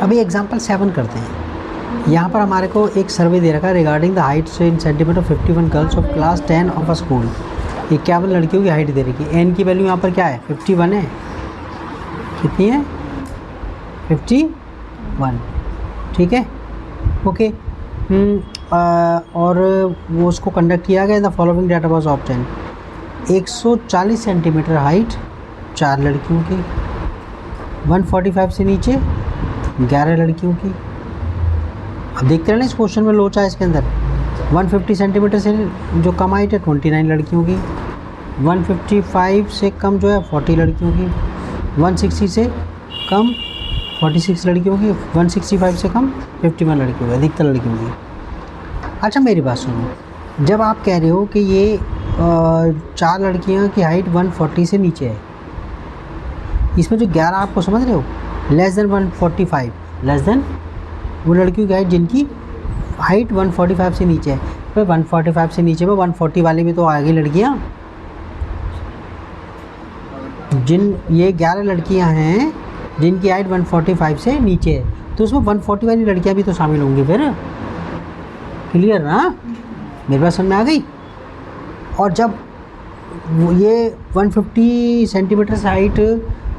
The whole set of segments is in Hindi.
अभी एग्जांपल 7 करते हैं। यहाँ पर हमारे को एक सर्वे दे रखा है regarding the height in centimetre of 51 girls of class 10 of a school. 51 लड़कियों की हाइट दे रखी है। एन की वैल्यू यहाँ पर क्या है 51 है। कितनी है 51, ठीक है ओके। और वो उसको कंडक्ट किया गया the following data was obtain. 140 centimetre height 4 लड़कियों की, 145 से नीचे 11 लड़कियों की। अब देखते हैं ना इस क्वेश्चन में लोचा है इसके अंदर। 150 सेंटीमीटर से जो कम हाइट है 29 लड़कियों की, 155 से कम जो है 40 लड़कियों की, 160 से कम 46 लड़कियों की, 165 से कम 51 लड़कियों की, अधिकतर लड़कियों की। अच्छा मेरी बात सुनो, जब आप कह रहे हो कि ये 4 लड़कियां की हाइट 140 से नीचे है, इसमें जो 11 आपको समझ रहे हो लेस देन 145, लेस देन वो लड़कियों की हाइट जिनकी हाइट 145 से नीचे है। तो 145 से नीचे में 140 वाली भी तो आ गई लड़कियाँ। जिन ये 11 लड़कियाँ हैं जिनकी हाइट 145 से नीचे है, तो उसमें 140 वाली लड़कियाँ भी तो शामिल होंगी फिर। क्लियर ना, मेरे पास समझ में आ गई। और जब ये 150 सेंटीमीटर से हाइट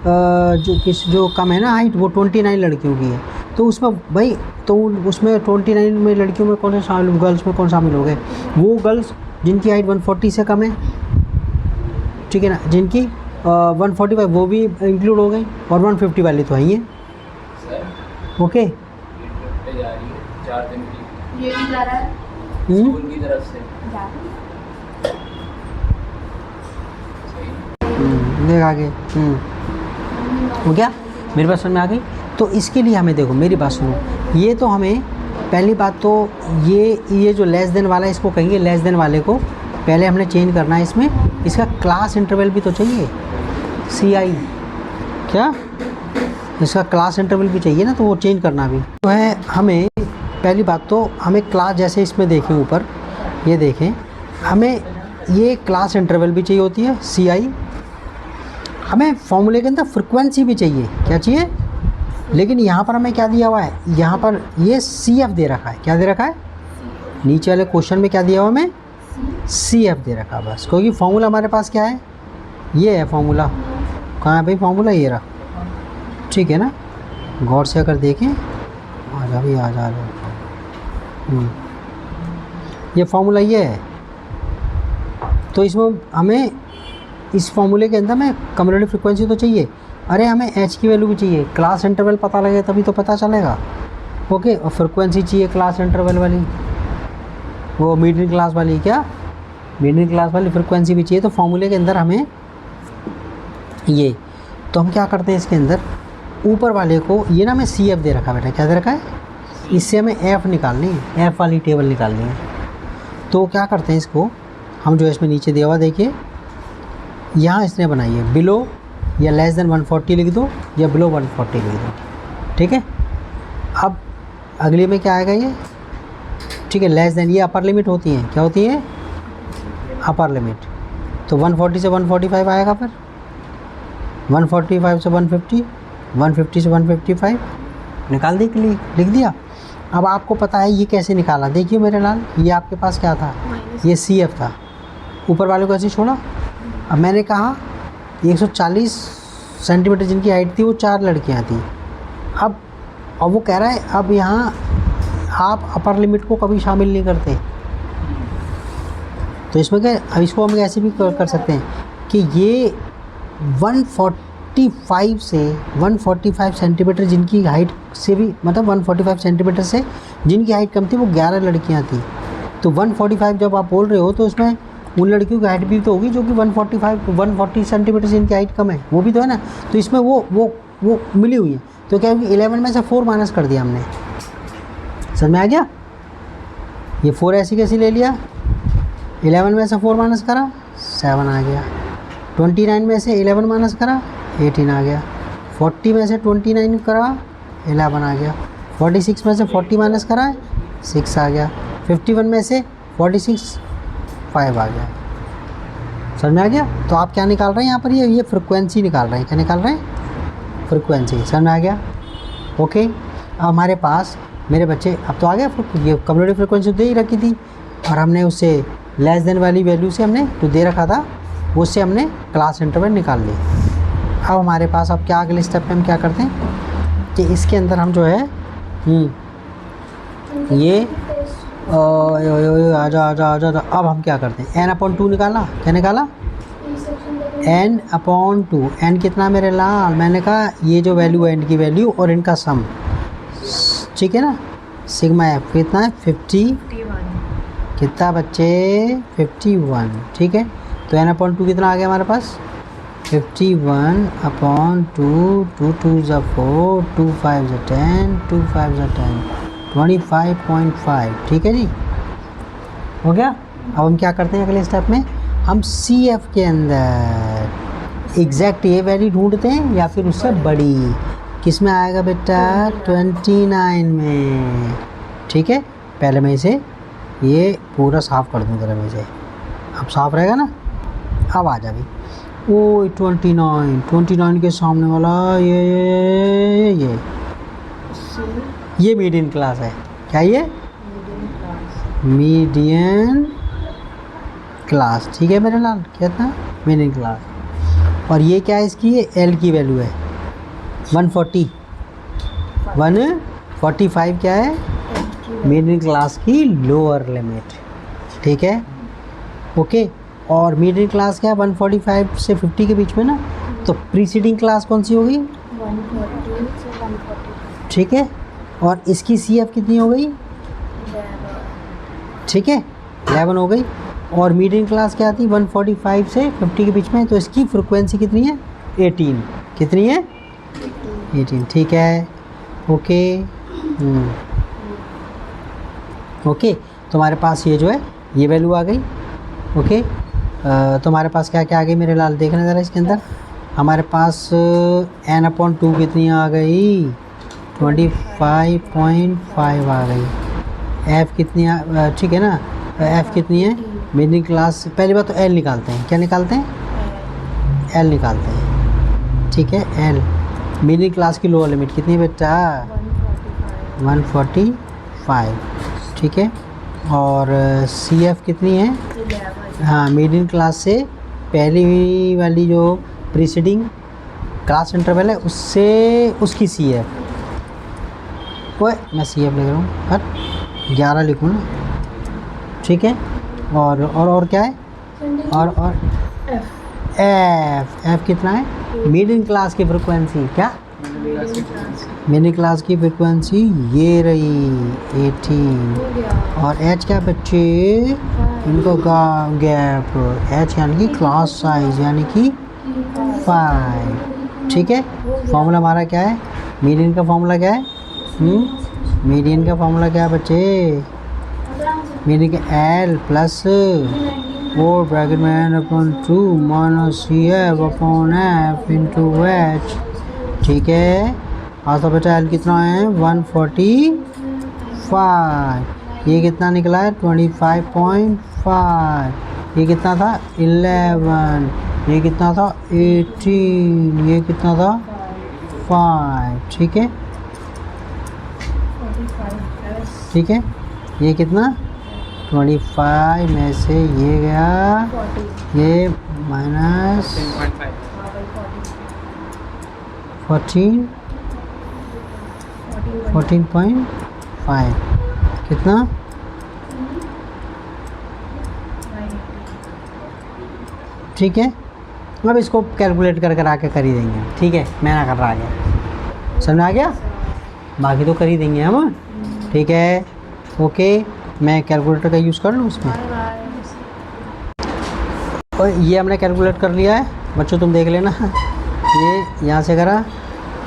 जो कम है ना हाइट, वो 29 लड़कियों की है, तो उसमें भाई तो उसमें 29 में लड़कियों में कौन से शामिल, गर्ल्स में कौन शामिल हो गए? वो गर्ल्स जिनकी हाइट 140 से कम है, ठीक है ना, जिनकी 145 वो भी इंक्लूड हो गई, और 150 वाली तो है ही है। ओके ये भी जा रहा है स्कूल की तरफ से देख आगे हो गया, मेरी बात समझ में आ गई। तो इसके लिए हमें देखो मेरी बात सुनो, ये तो हमें पहली बात तो ये जो लेस देन वाला है इसको कहेंगे, लेस देन वाले को पहले हमने चेंज करना है। इसमें इसका क्लास इंटरवल भी तो चाहिए, CI क्या इसका क्लास इंटरवल भी चाहिए ना, तो वो चेंज करना भी तो है हमें। पहली बात तो हमें क्लास, जैसे इसमें देखें ऊपर ये देखें, हमें ये क्लास इंटरवल भी चाहिए होती है CI। हमें फॉर्मूले के अंदर फ्रिक्वेंसी भी चाहिए, क्या चाहिए, लेकिन यहाँ पर हमें क्या दिया हुआ है, यहाँ पर ये CF दे रखा है। क्या दे रखा है? नीचे वाले क्वेश्चन में क्या दिया हुआ हमें? CF दे रखा है बस, क्योंकि फॉर्मूला हमारे पास क्या है, ये है फॉर्मूला। कहाँ है भाई फॉर्मूला? ये रहा, ठीक है ना। गौर से अगर देखें, आ जा भाई आ जा ये फॉर्मूला ये है। तो इसमें हमें इस फॉर्मूले के अंदर में कम्युलेटिव फ्रिक्वेंसी तो चाहिए, अरे हमें H की वैल्यू भी चाहिए, क्लास इंटरवल पता लगे तभी तो पता चलेगा। ओके, और फ्रिक्वेंसी चाहिए क्लास इंटरवल वाली, वो मिडिल क्लास वाली, क्या मिडिल क्लास वाली फ्रिक्वेंसी भी चाहिए। तो फॉर्मूले के अंदर हमें ये, तो हम क्या करते हैं इसके अंदर ऊपर वाले को, ये ना हमें CF दे रखा है बेटा, क्या दे रखा है, इससे हमें F निकालनी है, F वाली टेबल निकालनी है। तो क्या करते हैं इसको हम, जो इसमें नीचे दिया हुआ देखिए, यहाँ इसने बनाई है बिलो या लेस देन 140 लिख दो, या बिलो 140 लिख दो, ठीक है। अब अगले में क्या आएगा ये, ठीक है, लेस देन, ये अपर लिमिट होती हैं, क्या होती है, अपर लिमिट। तो 140 से 145 आएगा, फिर 145 से 150, 150 से 155 निकाल दी, लिख दिया। अब आपको पता है ये कैसे निकाला, देखिए मेरे लाल, ये आपके पास क्या था, ये CF था, ऊपर वाले को ऐसे छोड़ा। अब मैंने कहा 140 सेंटीमीटर जिनकी हाइट थी वो 4 लड़कियां थी। अब वो कह रहा है अब यहाँ आप अपर लिमिट को कभी शामिल नहीं करते, तो इसमें क्या, अब इसको हम ऐसे भी कर सकते हैं कि ये 145 से 145 सेंटीमीटर जिनकी हाइट से भी, मतलब 145 सेंटीमीटर से जिनकी हाइट कम थी वो 11 लड़कियां थी। तो 145 जब आप बोल रहे हो तो उसमें उन लड़कियों की हाइट भी तो होगी जो कि 140 सेंटीमीटर से इनकी हाइट कम है, वो भी तो है ना। तो इसमें वो मिली हुई है। तो क्या होगी, 11 में से 4 माइनस कर दिया हमने, समझ में आ गया। ये 4 ऐसी कैसी ले लिया, 11 में से 4 माइनस करा 7 आ गया, 29 में से 11 माइनस करा 18 आ गया, 40 में से 29 करा 11 आ गया, 46 में से 40 माइनस करा 6 आ गया, 51 में से 46 5 आ गया। समझ में आ गया। तो आप क्या निकाल रहे हैं यहाँ पर, ये फ्रिक्वेंसी निकाल रहे हैं, क्या निकाल रहे हैं, फ्रिक्वेंसी। समझ में आ गया, ओके। अब हमारे पास मेरे बच्चे अब तो आ गया, ये कम्युलेटिव फ्रिक्वेंसी दे ही रखी थी और हमने उससे लेस देन वाली वैल्यू से हमने जो दे रखा था उससे हमने क्लास इंटरवल निकाल ली। अब हमारे पास अब क्या अगले स्टेप में हम क्या करते हैं कि इसके अंदर हम जो है ये आजा अब हम क्या करते हैं n/2 निकाला। क्या निकाला? n/2। n कितना मेरे लाल? मैंने कहा ये जो वैल्यू है n की वैल्यू और इनका सम, ठीक है ना, सिग्मा f कितना है 50 कितना बच्चे 51, ठीक है। तो n/2 कितना आ गया हमारे पास 51/2, 2 2 = 4, 2 5 = 10, 2 5 = 10, 25.5, ठीक है जी, हो गया। अब हम क्या करते हैं अगले स्टेप में, हम CF के अंदर एग्जैक्ट ये वैल्यू ढूंढते हैं या फिर उससे बड़ी, किस में आएगा बेटा 29 में, ठीक है। पहले मैं इसे ये पूरा साफ़ कर दूँ जरा, में से अब साफ़ रहेगा ना। अब आ जा भी ओ 29 के सामने वाला ये मीडियन क्लास है। क्या ये मीडियन क्लास, ठीक है मेरे लाल, क्या था मीडियन क्लास। और ये क्या है इसकी, ये L की वैल्यू है 145 क्या है मीडियन क्लास की लोअर लिमिट, ठीक है ओके। और मीडियन क्लास क्या है 145 से 50 के बीच में ना, तो प्रीसीडिंग क्लास कौन सी होगी 140 से 145, ठीक है। और इसकी CF कितनी हो गई, ठीक है 11 हो गई। और मीडियन क्लास क्या थी 145 से 50 के बीच में, तो इसकी फ्रिक्वेंसी कितनी है 18, कितनी है 18, ठीक है ओके। ओके तो हमारे पास ये जो है ये वैल्यू आ गई, ओके। तो हमारे पास क्या क्या आ गई मेरे लाल, देखना ज़रा इसके अंदर। हमारे पास n/2 कितनी आ गई 25.5 आ गई। f कितनी ठीक है ना, f कितनी है मीडियन क्लास, पहली बात तो L निकालते हैं, क्या निकालते हैं L निकालते हैं, ठीक है। L मीडियन क्लास की लोअर लिमिट कितनी है बेटा 145, ठीक है। और CF कितनी है, हाँ मीडियन क्लास से पहली वाली जो प्रीसीडिंग क्लास इंटरवल है उससे उसकी CF, ओए मैं CF लिख रहा हूँ, हर 11 लिखूँ ना, ठीक है। और क्या है और F कितना है मीडियन क्लास की फ्रिक्वेंसी, क्या मीडियन क्लास की फ्रिक्वेंसी ये रही 18। और H क्या बच्चे, इनको गैप, H यानी कि क्लास साइज यानी कि 5, ठीक है। फॉर्मूला हमारा क्या है, मीडियन का फॉर्मूला क्या है, मीडियन का फॉर्मूला क्या है बच्चे, मीडियन का L प्लस 4 ब्रैकेट में n/2 minus CF/F into H, ठीक है। और तो बेटा L कितना है 145, ये कितना निकला है 25.5, ये कितना था 11, ये कितना था 18, ये कितना था 5, ठीक है ठीक है। ये कितना 25 में से ये गया ये माइनस 14.5 कितना, ठीक है। अब इसको कैलकुलेट कर आके कर ही देंगे, ठीक है, मैं ना कर रहा आगे, समझ में आ गया, बाकी तो कर ही देंगे हम, ठीक है ओके। मैं कैलकुलेटर का यूज़ कर लूँ उसमें, और ये हमने कैलकुलेट कर लिया है बच्चों, तुम देख लेना, ये यहाँ से करा,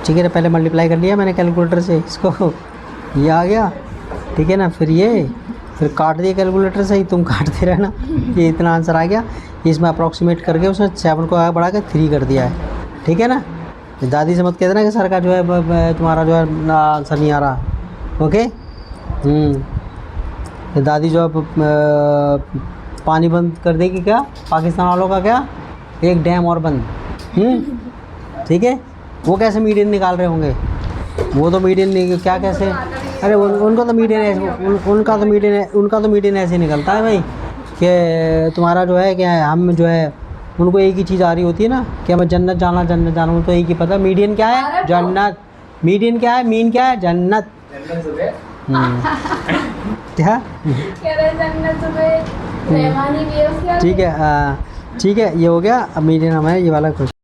ठीक है, पहले मल्टीप्लाई कर लिया मैंने कैलकुलेटर से इसको, ये आ गया, ठीक है ना, फिर काट दिया कैलकुलेटर से ही, तुम काटते रहना, ये इतना आंसर आ गया। इसमें अप्रॉक्सीमेट करके उसने 7 को आगे बढ़ा के 3 कर दिया है, ठीक है ना। दादी से मत कहते ना कि सर का जो है तुम्हारा जो है आंसर नहीं आ रहा, ओके। तो दादी जो है पानी बंद कर देगी क्या पाकिस्तान वालों का, क्या एक डैम और बंद, ठीक है। वो कैसे मीडियन निकाल रहे होंगे, वो तो मीडियन नहीं क्या कैसे, अरे उनको तो मीडियन उनका तो मीडियन ऐसे निकलता है भाई कि तुम्हारा जो है क्या है, हम जो है उनको एक ही चीज़ आ रही होती है ना कि मैं जन्नत जाना उनको एक ही पता। मीडियन क्या है? जन्नत। मीडियन क्या है? मीन क्या है? जन्नत। जन्नत सुबह क्या? कह रहे जन्नत सुबह रहमानी भी है उसके आगे। ठीक है ये हो गया। अब मीडियन हमें ये वाला क्वेश्चन